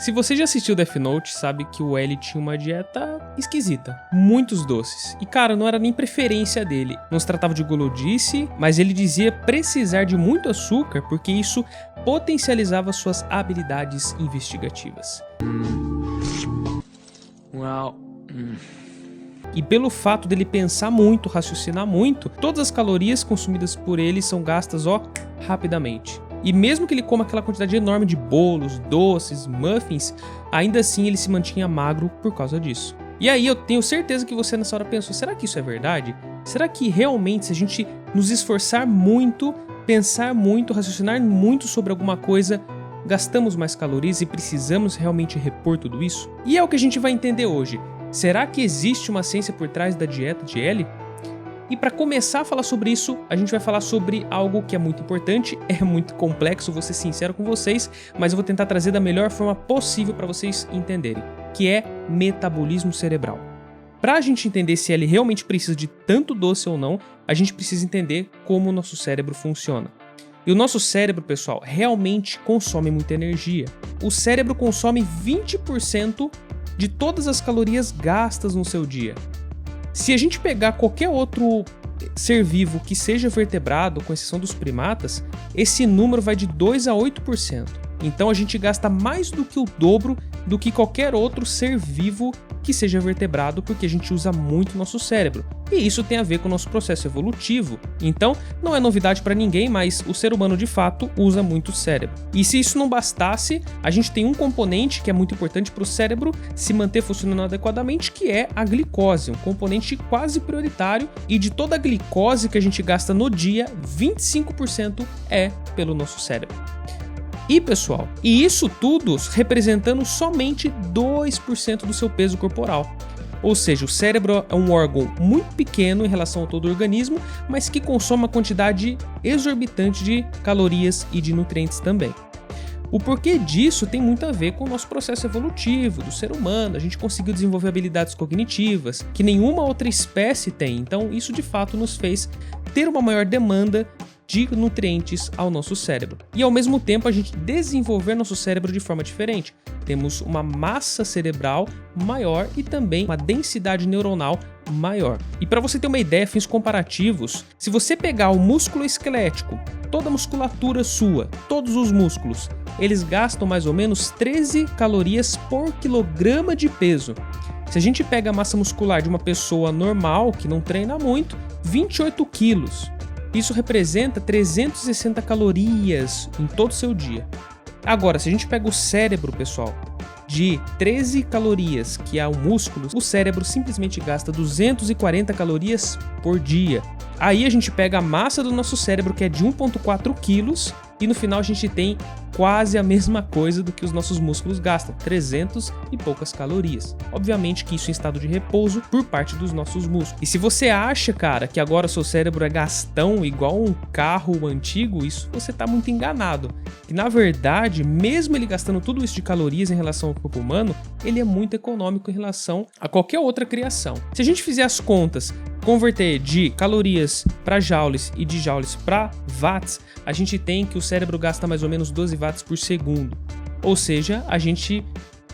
Se você já assistiu Death Note, sabe que o L tinha uma dieta esquisita. Muitos doces. E cara, não era nem preferência dele. Não se tratava de gulodice, mas ele dizia precisar de muito açúcar porque isso potencializava suas habilidades investigativas. E pelo fato dele pensar muito, raciocinar muito, todas as calorias consumidas por ele são gastas, rapidamente. E mesmo que ele coma aquela quantidade enorme de bolos, doces, muffins, ainda assim ele se mantinha magro por causa disso. E aí eu tenho certeza que você nessa hora pensou, será que isso é verdade? Será que realmente se a gente nos esforçar muito, pensar muito, raciocinar muito sobre alguma coisa, gastamos mais calorias e precisamos realmente repor tudo isso? E é o que a gente vai entender hoje. Será que existe uma ciência por trás da dieta de L? E para começar a falar sobre isso, a gente vai falar sobre algo que é muito importante, é muito complexo, vou ser sincero com vocês, mas eu vou tentar trazer da melhor forma possível para vocês entenderem, que é metabolismo cerebral. Para a gente entender se ele realmente precisa de tanto doce ou não, a gente precisa entender como o nosso cérebro funciona. E o nosso cérebro, pessoal, realmente consome muita energia. O cérebro consome 20% de todas as calorias gastas no seu dia. Se a gente pegar qualquer outro ser vivo que seja vertebrado, com exceção dos primatas, esse número vai de 2 a 8%. Então a gente gasta mais do que o dobro do que qualquer outro ser vivo que seja vertebrado, porque a gente usa muito o nosso cérebro. E isso tem a ver com o nosso processo evolutivo. Então, não é novidade para ninguém, mas o ser humano de fato usa muito o cérebro. E se isso não bastasse, a gente tem um componente que é muito importante para o cérebro se manter funcionando adequadamente, que é a glicose, um componente quase prioritário, e de toda a glicose que a gente gasta no dia, 25% é pelo nosso cérebro. E pessoal, isso tudo representando somente 2% do seu peso corporal. Ou seja, o cérebro é um órgão muito pequeno em relação ao todo o organismo, mas que consome uma quantidade exorbitante de calorias e de nutrientes também. O porquê disso tem muito a ver com o nosso processo evolutivo do ser humano. A gente conseguiu desenvolver habilidades cognitivas que nenhuma outra espécie tem, então isso de fato nos fez ter uma maior demanda de nutrientes ao nosso cérebro. E ao mesmo tempo a gente desenvolver nosso cérebro de forma diferente. Temos uma massa cerebral maior e também uma densidade neuronal maior. E para você ter uma ideia, fins comparativos, se você pegar o músculo esquelético, toda a musculatura sua, todos os músculos, eles gastam mais ou menos 13 calorias por quilograma de peso. Se a gente pega a massa muscular de uma pessoa normal, que não treina muito, 28 quilos. Isso representa 360 calorias em todo o seu dia. Agora, se a gente pega o cérebro, pessoal, de 13 calorias, que é o músculo, o cérebro simplesmente gasta 240 calorias por dia. Aí a gente pega a massa do nosso cérebro, que é de 1,4 quilos, e no final a gente tem quase a mesma coisa do que os nossos músculos gastam, 300 e poucas calorias. Obviamente que isso em estado de repouso por parte dos nossos músculos. E se você acha, cara, que agora o seu cérebro é gastão igual um carro antigo, isso você tá muito enganado. E na verdade, mesmo ele gastando tudo isso de calorias em relação ao corpo humano, ele é muito econômico em relação a qualquer outra criação. Se a gente fizer as contas, converter de calorias para joules e de joules para watts, a gente tem que o cérebro gasta mais ou menos 12 watts por segundo. Ou seja, a gente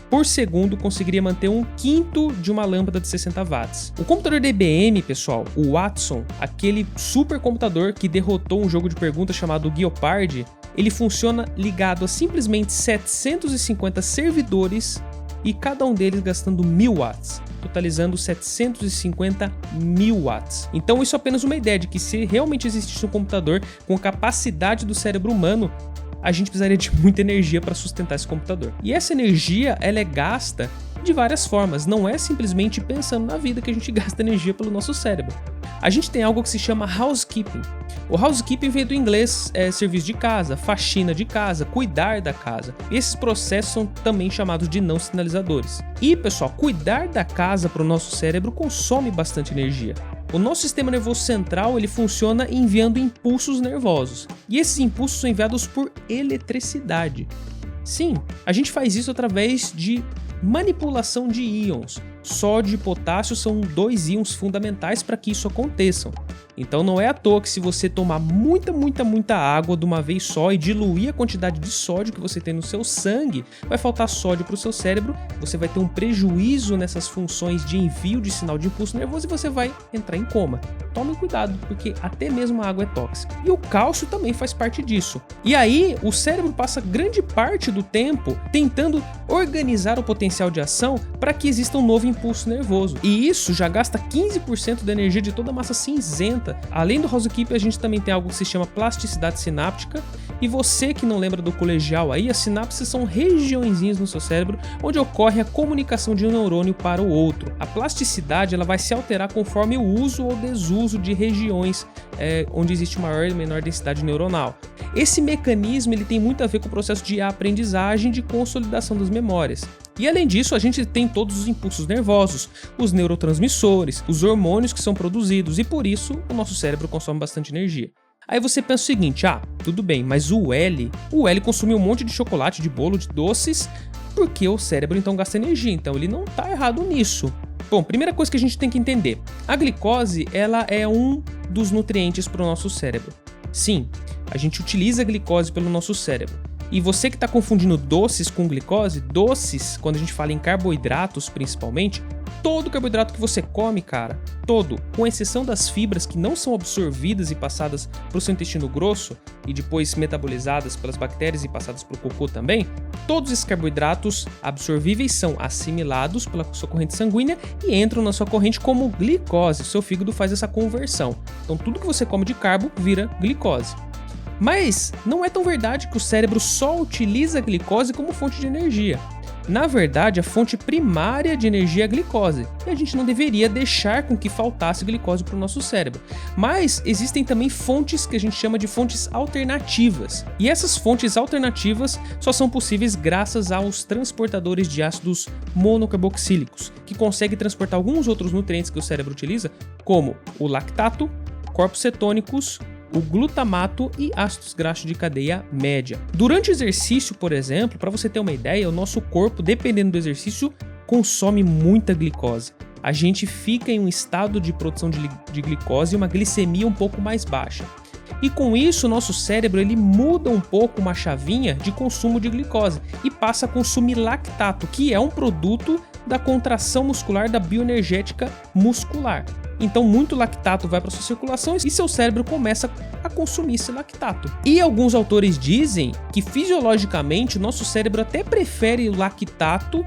por segundo conseguiria manter 1/5 de uma lâmpada de 60 watts. O computador da IBM, pessoal, o Watson, aquele supercomputador que derrotou um jogo de perguntas chamado Jeopardy, ele funciona ligado a simplesmente 750 servidores e cada um deles gastando 1000 watts, totalizando 750.000 watts. Então isso é apenas uma ideia de que se realmente existisse um computador com a capacidade do cérebro humano, a gente precisaria de muita energia para sustentar esse computador. E essa energia, ela é gasta de várias formas, não é simplesmente pensando na vida que a gente gasta energia pelo nosso cérebro. A gente tem algo que se chama housekeeping. O housekeeping veio do inglês serviço de casa, faxina de casa, cuidar da casa. Esses processos são também chamados de não sinalizadores. E, pessoal, cuidar da casa para o nosso cérebro consome bastante energia. O nosso sistema nervoso central ele funciona enviando impulsos nervosos. E esses impulsos são enviados por eletricidade. Sim, a gente faz isso através de manipulação de íons. Sódio e potássio são 2 íons fundamentais para que isso aconteça. Então não é à toa que se você tomar muita água de uma vez só e diluir a quantidade de sódio que você tem no seu sangue, vai faltar sódio para o seu cérebro, você vai ter um prejuízo nessas funções de envio de sinal de impulso nervoso e você vai entrar em coma. Tomem cuidado, porque até mesmo a água é tóxica. E o cálcio também faz parte disso. E aí, o cérebro passa grande parte do tempo tentando organizar o potencial de ação para que exista um novo impulso nervoso. E isso já gasta 15% da energia de toda a massa cinzenta. Além do housekeeping, a gente também tem algo que se chama plasticidade sináptica. E você que não lembra do colegial aí, as sinapses são regiõezinhas no seu cérebro onde ocorre a comunicação de um neurônio para o outro. A plasticidade ela vai se alterar conforme o uso ou desuso de regiões onde existe maior e menor densidade neuronal. Esse mecanismo ele tem muito a ver com o processo de aprendizagem e de consolidação das memórias. E além disso, a gente tem todos os impulsos nervosos, os neurotransmissores, os hormônios que são produzidos e por isso o nosso cérebro consome bastante energia. Aí você pensa o seguinte, tudo bem, mas o L consumiu um monte de chocolate, de bolo, de doces, porque o cérebro então gasta energia, então ele não tá errado nisso. Bom, primeira coisa que a gente tem que entender, a glicose ela é um dos nutrientes para o nosso cérebro. Sim, a gente utiliza a glicose pelo nosso cérebro. E você que está confundindo doces com glicose, doces, quando a gente fala em carboidratos principalmente, todo carboidrato que você come, cara, todo, com exceção das fibras que não são absorvidas e passadas para o seu intestino grosso e depois metabolizadas pelas bactérias e passadas para o cocô também, todos esses carboidratos absorvíveis são assimilados pela sua corrente sanguínea e entram na sua corrente como glicose. O seu fígado faz essa conversão. Então tudo que você come de carbo vira glicose. Mas não é tão verdade que o cérebro só utiliza a glicose como fonte de energia. Na verdade, a fonte primária de energia é a glicose, e a gente não deveria deixar com que faltasse glicose para o nosso cérebro. Mas existem também fontes que a gente chama de fontes alternativas, e essas fontes alternativas só são possíveis graças aos transportadores de ácidos monocarboxílicos, que conseguem transportar alguns outros nutrientes que o cérebro utiliza, como o lactato, corpos cetônicos, o glutamato e ácidos graxos de cadeia média. Durante o exercício, por exemplo, para você ter uma ideia, o nosso corpo, dependendo do exercício, consome muita glicose. A gente fica em um estado de produção de glicose e uma glicemia um pouco mais baixa. E com isso, o nosso cérebro ele muda um pouco uma chavinha de consumo de glicose e passa a consumir lactato, que é um produto da contração muscular da bioenergética muscular. Então muito lactato vai para sua circulação e seu cérebro começa a consumir esse lactato. E alguns autores dizem que fisiologicamente o nosso cérebro até prefere o lactato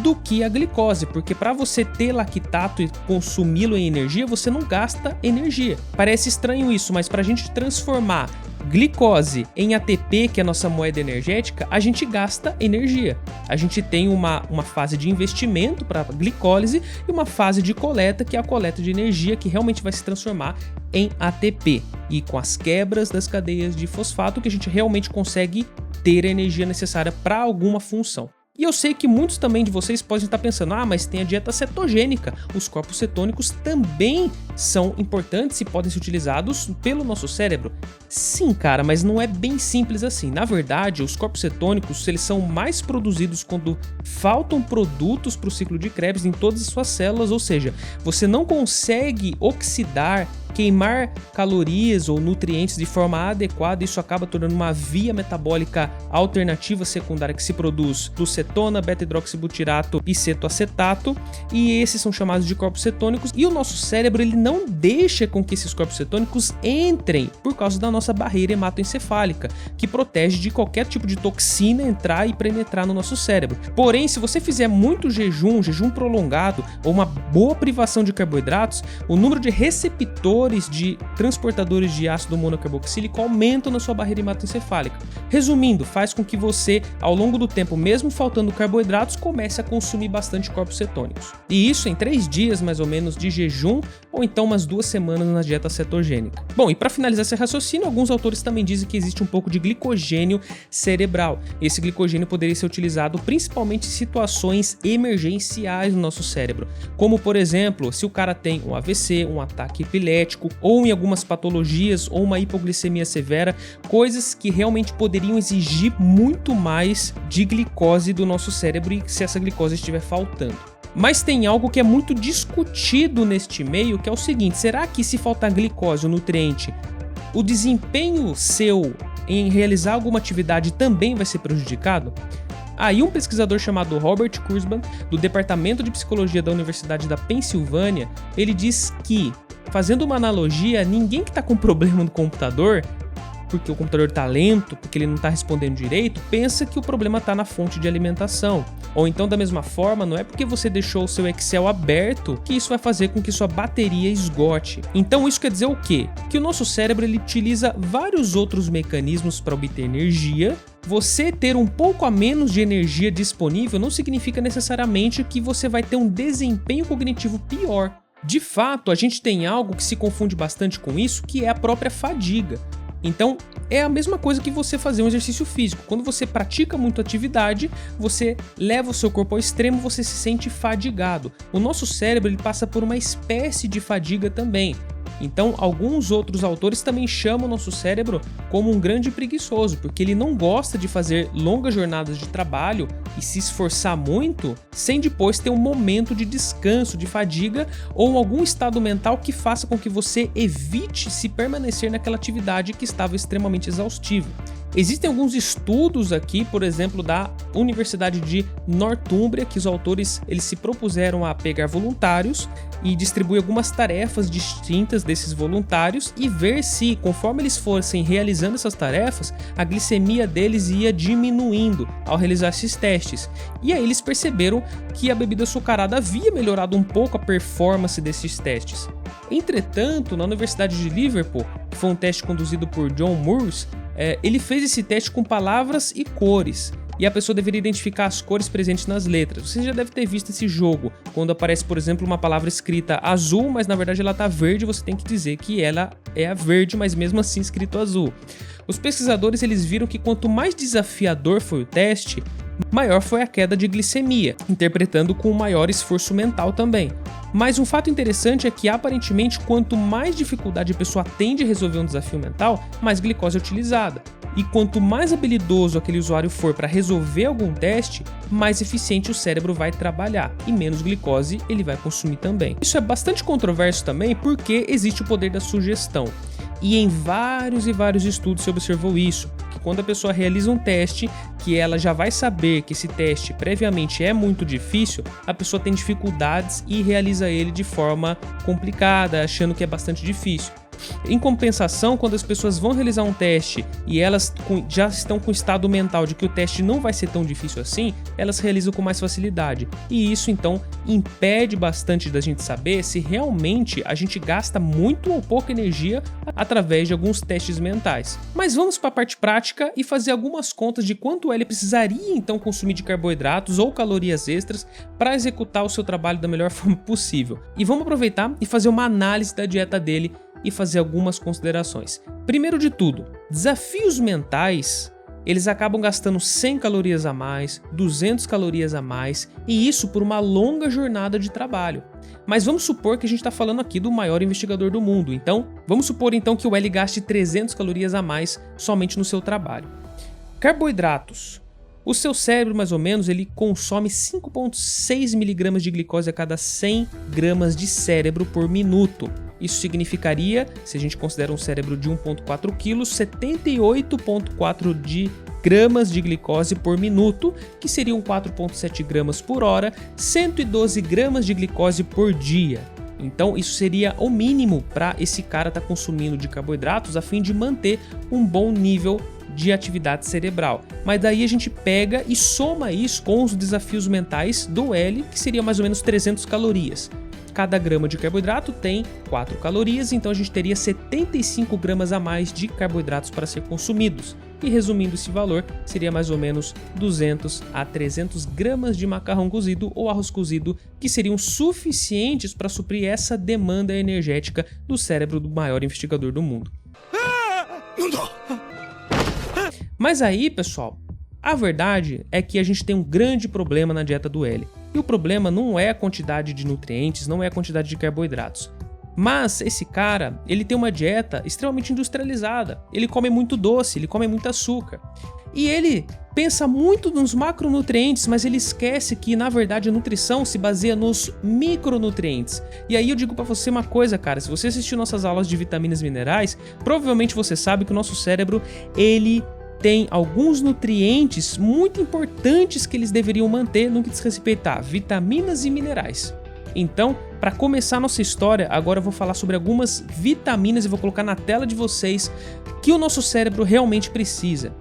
do que a glicose, porque para você ter lactato e consumi-lo em energia, você não gasta energia. Parece estranho isso, mas para a gente transformar glicose em ATP, que é a nossa moeda energética, a gente gasta energia. A gente tem uma fase de investimento para glicólise e uma fase de coleta, que é a coleta de energia, que realmente vai se transformar em ATP. E com as quebras das cadeias de fosfato que a gente realmente consegue ter a energia necessária para alguma função. E eu sei que muitos também de vocês podem estar pensando, mas tem a dieta cetogênica. Os corpos cetônicos também são importantes e podem ser utilizados pelo nosso cérebro. Sim, cara, mas não é bem simples assim. Na verdade, os corpos cetônicos eles são mais produzidos quando faltam produtos para o ciclo de Krebs em todas as suas células, ou seja, você não consegue oxidar, queimar calorias ou nutrientes de forma adequada, isso acaba tornando uma via metabólica alternativa secundária que se produz do cetona, beta-hidroxibutirato e cetoacetato, e esses são chamados de corpos cetônicos, e o nosso cérebro ele não deixa com que esses corpos cetônicos entrem por causa da nossa barreira hematoencefálica, que protege de qualquer tipo de toxina entrar e penetrar no nosso cérebro. Porém, se você fizer muito jejum prolongado ou uma boa privação de carboidratos, o número de receptores de transportadores de ácido monocarboxílico aumentam na sua barreira hematoencefálica. Resumindo, faz com que você, ao longo do tempo, mesmo faltando carboidratos, comece a consumir bastante corpos cetônicos. E isso em 3 dias, mais ou menos, de jejum, ou então umas 2 semanas na dieta cetogênica. Bom, e para finalizar esse raciocínio, alguns autores também dizem que existe um pouco de glicogênio cerebral. Esse glicogênio poderia ser utilizado principalmente em situações emergenciais no nosso cérebro, como, por exemplo, se o cara tem um AVC, um ataque epilético, ou em algumas patologias, ou uma hipoglicemia severa, coisas que realmente poderiam exigir muito mais de glicose do nosso cérebro e se essa glicose estiver faltando. Mas tem algo que é muito discutido neste meio, que é o seguinte: será que se faltar glicose, o nutriente, o desempenho seu em realizar alguma atividade também vai ser prejudicado? Aí um pesquisador chamado Robert Kurzban, do Departamento de Psicologia da Universidade da Pensilvânia, ele diz que, fazendo uma analogia, ninguém que está com problema no computador, porque o computador está lento, porque ele não está respondendo direito, pensa que o problema está na fonte de alimentação. Ou então, da mesma forma, não é porque você deixou o seu Excel aberto que isso vai fazer com que sua bateria esgote. Então isso quer dizer o quê? Que o nosso cérebro ele utiliza vários outros mecanismos para obter energia. Você ter um pouco a menos de energia disponível não significa necessariamente que você vai ter um desempenho cognitivo pior. De fato, a gente tem algo que se confunde bastante com isso, que é a própria fadiga. Então, é a mesma coisa que você fazer um exercício físico. Quando você pratica muito atividade, você leva o seu corpo ao extremo, você se sente fadigado. O nosso cérebro ele passa por uma espécie de fadiga também. Então, alguns outros autores também chamam o nosso cérebro como um grande preguiçoso, porque ele não gosta de fazer longas jornadas de trabalho e se esforçar muito, sem depois ter um momento de descanso, de fadiga ou algum estado mental que faça com que você evite se permanecer naquela atividade que estava extremamente exaustiva. Existem alguns estudos aqui, por exemplo, da Universidade de Northumbria, que os autores eles se propuseram a pegar voluntários e distribuir algumas tarefas distintas desses voluntários e ver se, conforme eles fossem realizando essas tarefas, a glicemia deles ia diminuindo ao realizar esses testes. E aí eles perceberam que a bebida açucarada havia melhorado um pouco a performance desses testes. Entretanto, na Universidade de Liverpool, que foi um teste conduzido por John Moores, ele fez esse teste com palavras e cores, e a pessoa deveria identificar as cores presentes nas letras. Você já deve ter visto esse jogo, quando aparece, por exemplo, uma palavra escrita azul, mas na verdade ela está verde, você tem que dizer que ela é a verde, mas mesmo assim escrito azul. Os pesquisadores eles viram que quanto mais desafiador foi o teste, maior foi a queda de glicemia, interpretando com maior esforço mental também. Mas um fato interessante é que, aparentemente, quanto mais dificuldade a pessoa tem de resolver um desafio mental, mais glicose é utilizada. E quanto mais habilidoso aquele usuário for para resolver algum teste, mais eficiente o cérebro vai trabalhar e menos glicose ele vai consumir também. Isso é bastante controverso também porque existe o poder da sugestão. E em vários estudos se observou isso, que quando a pessoa realiza um teste, que ela já vai saber que esse teste previamente é muito difícil, a pessoa tem dificuldades e realiza ele de forma complicada, achando que é bastante difícil. Em compensação, quando as pessoas vão realizar um teste e elas já estão com o estado mental de que o teste não vai ser tão difícil assim, elas realizam com mais facilidade. E isso então impede bastante da gente saber se realmente a gente gasta muito ou pouca energia através de alguns testes mentais. Mas vamos para a parte prática e fazer algumas contas de quanto ele precisaria então consumir de carboidratos ou calorias extras para executar o seu trabalho da melhor forma possível. E vamos aproveitar e fazer uma análise da dieta dele e fazer algumas considerações. Primeiro de tudo, desafios mentais, eles acabam gastando 100 calorias a mais, 200 calorias a mais, e isso por uma longa jornada de trabalho. Mas vamos supor que a gente está falando aqui do maior investigador do mundo, então vamos supor então que o L gaste 300 calorias a mais somente no seu trabalho. Carboidratos. O seu cérebro, mais ou menos, ele consome 5,6 mg de glicose a cada 100 gramas de cérebro por minuto. Isso significaria, se a gente considera um cérebro de 1,4 kg, 78,4 gramas de glicose por minuto, que seriam 4,7 gramas por hora, 112 gramas de glicose por dia. Então isso seria o mínimo para esse cara estar consumindo de carboidratos a fim de manter um bom nível de atividade cerebral. Mas daí a gente pega e soma isso com os desafios mentais do L, que seria mais ou menos 300 calorias. Cada grama de carboidrato tem 4 calorias, então a gente teria 75 gramas a mais de carboidratos para ser consumidos. E resumindo esse valor, seria mais ou menos 200 a 300 gramas de macarrão cozido ou arroz cozido, que seriam suficientes para suprir essa demanda energética do cérebro do maior investigador do mundo. Mas aí, pessoal, a verdade é que a gente tem um grande problema na dieta do L. E o problema não é a quantidade de nutrientes, não é a quantidade de carboidratos. Mas esse cara, ele tem uma dieta extremamente industrializada. Ele come muito doce, ele come muito açúcar. E ele pensa muito nos macronutrientes, mas ele esquece que, na verdade, a nutrição se baseia nos micronutrientes. E aí eu digo pra você uma coisa, cara, se você assistiu nossas aulas de vitaminas e minerais, provavelmente você sabe que o nosso cérebro, ele tem alguns nutrientes muito importantes que eles deveriam manter no que diz respeito a vitaminas e minerais. Então, para começar nossa história, agora eu vou falar sobre algumas vitaminas e vou colocar na tela de vocês que o nosso cérebro realmente precisa.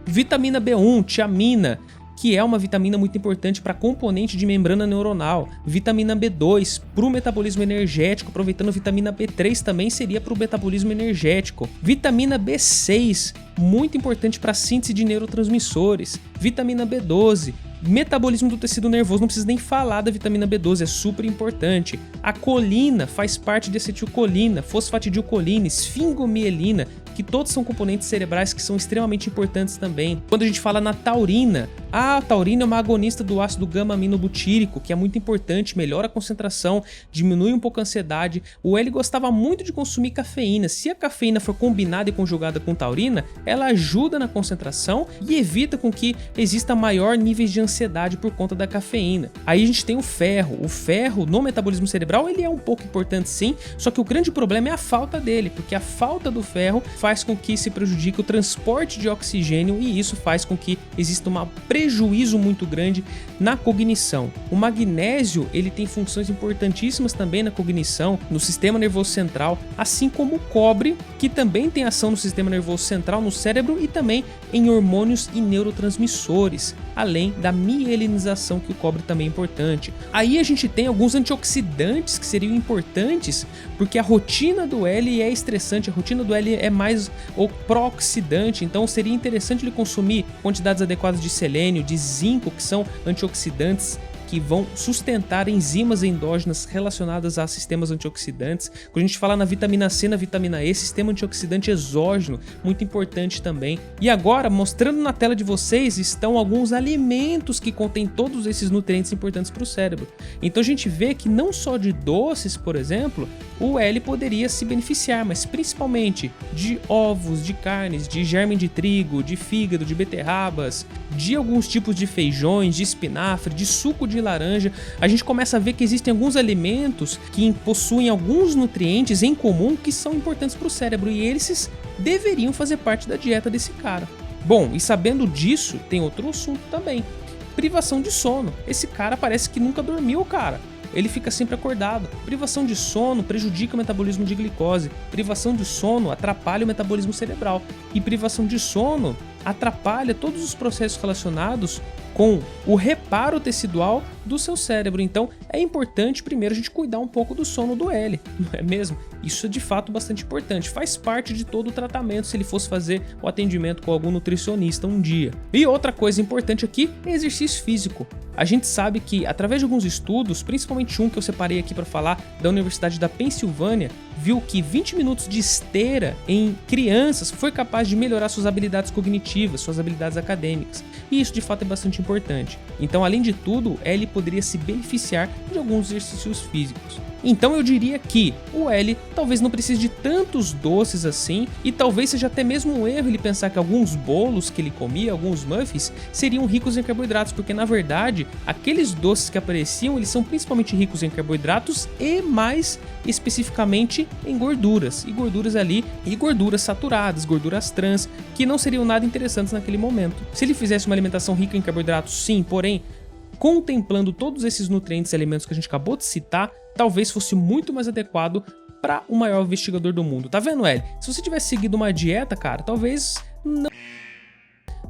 Vitamina B1, tiamina, que é uma vitamina muito importante para componente de membrana neuronal. Vitamina B2 para o metabolismo energético, aproveitando vitamina B3 também seria para o metabolismo energético. Vitamina B6, muito importante para a síntese de neurotransmissores. Vitamina B12, metabolismo do tecido nervoso, não precisa nem falar da vitamina B12, é super importante. A colina faz parte de acetilcolina, fosfatidilcolina, esfingomielina, que todos são componentes cerebrais que são extremamente importantes também. Quando a gente fala na taurina, a taurina é uma agonista do ácido gama-aminobutírico, que é muito importante, melhora a concentração, diminui um pouco a ansiedade. O L gostava muito de consumir cafeína. Se a cafeína for combinada e conjugada com taurina, ela ajuda na concentração e evita com que exista maior níveis de ansiedade por conta da cafeína. Aí a gente tem o ferro. O ferro no metabolismo cerebral ele é um pouco importante sim, só que o grande problema é a falta dele, porque a falta do ferro faz com que se prejudique o transporte de oxigênio e isso faz com que exista um prejuízo muito grande na cognição. O magnésio ele tem funções importantíssimas também na cognição, no sistema nervoso central, assim como o cobre, que também tem ação no sistema nervoso central, no cérebro e também em hormônios e neurotransmissores, além da mielinização, que o cobre também é importante. Aí a gente tem alguns antioxidantes que seriam importantes, porque a rotina do L é estressante, a rotina do L é mais o pró-oxidante, então seria interessante ele consumir quantidades adequadas de selênio, de zinco, que são antioxidantes que vão sustentar enzimas endógenas relacionadas a sistemas antioxidantes. Quando a gente fala na vitamina C, na vitamina E, sistema antioxidante exógeno, muito importante também. E agora, mostrando na tela de vocês, estão alguns alimentos que contêm todos esses nutrientes importantes para o cérebro. Então a gente vê que não só de doces, por exemplo, o L poderia se beneficiar, mas principalmente de ovos, de carnes, de germe de trigo, de fígado, de beterrabas, de alguns tipos de feijões, de espinafre, de suco de laranja. A gente começa a ver que existem alguns alimentos que possuem alguns nutrientes em comum que são importantes para o cérebro e eles deveriam fazer parte da dieta desse cara. Bom, e sabendo disso, tem outro assunto também. Privação de sono. Esse cara parece que nunca dormiu, cara. Ele fica sempre acordado. Privação de sono prejudica o metabolismo de glicose. Privação de sono atrapalha o metabolismo cerebral. E privação de sono atrapalha todos os processos relacionados com o reparo tecidual do seu cérebro. Então é importante primeiro a gente cuidar um pouco do sono do L, não é mesmo? Isso é de fato bastante importante, faz parte de todo o tratamento se ele fosse fazer o atendimento com algum nutricionista um dia. E outra coisa importante aqui é exercício físico. A gente sabe que através de alguns estudos, principalmente um que eu separei aqui para falar da Universidade da Pensilvânia, viu que 20 minutos de esteira em crianças foi capaz de melhorar suas habilidades cognitivas, suas habilidades acadêmicas. E isso de fato é bastante importante. Então, além de tudo, L poderia se beneficiar de alguns exercícios físicos. Então eu diria que o L talvez não precise de tantos doces assim, e talvez seja até mesmo um erro ele pensar que alguns bolos que ele comia, alguns muffins, seriam ricos em carboidratos, porque na verdade aqueles doces que apareciam, eles são principalmente ricos em carboidratos e mais especificamente em gorduras, e gorduras ali, e gorduras saturadas, gorduras trans, que não seriam nada interessantes naquele momento. Se ele fizesse uma alimentação rica em carboidratos, sim, porém contemplando todos esses nutrientes e alimentos que a gente acabou de citar, talvez fosse muito mais adequado para o maior investigador do mundo. Tá vendo, L? Se você tivesse seguido uma dieta, cara, talvez não...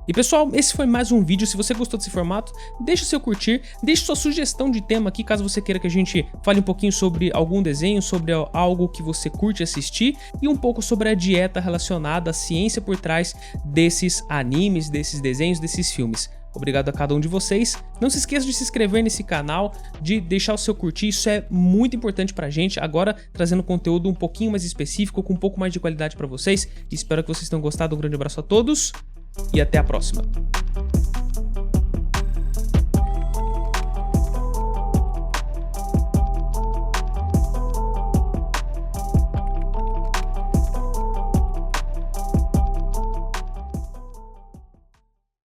E pessoal, esse foi mais um vídeo. Se você gostou desse formato, deixa o seu curtir, deixa sua sugestão de tema aqui, caso você queira que a gente fale um pouquinho sobre algum desenho, sobre algo que você curte assistir e um pouco sobre a dieta relacionada, a ciência por trás desses animes, desses desenhos, desses filmes. Obrigado a cada um de vocês. Não se esqueça de se inscrever nesse canal, de deixar o seu curtir, isso é muito importante pra gente. Agora trazendo conteúdo um pouquinho mais específico, com um pouco mais de qualidade pra vocês. Espero que vocês tenham gostado. Um grande abraço a todos e até a próxima.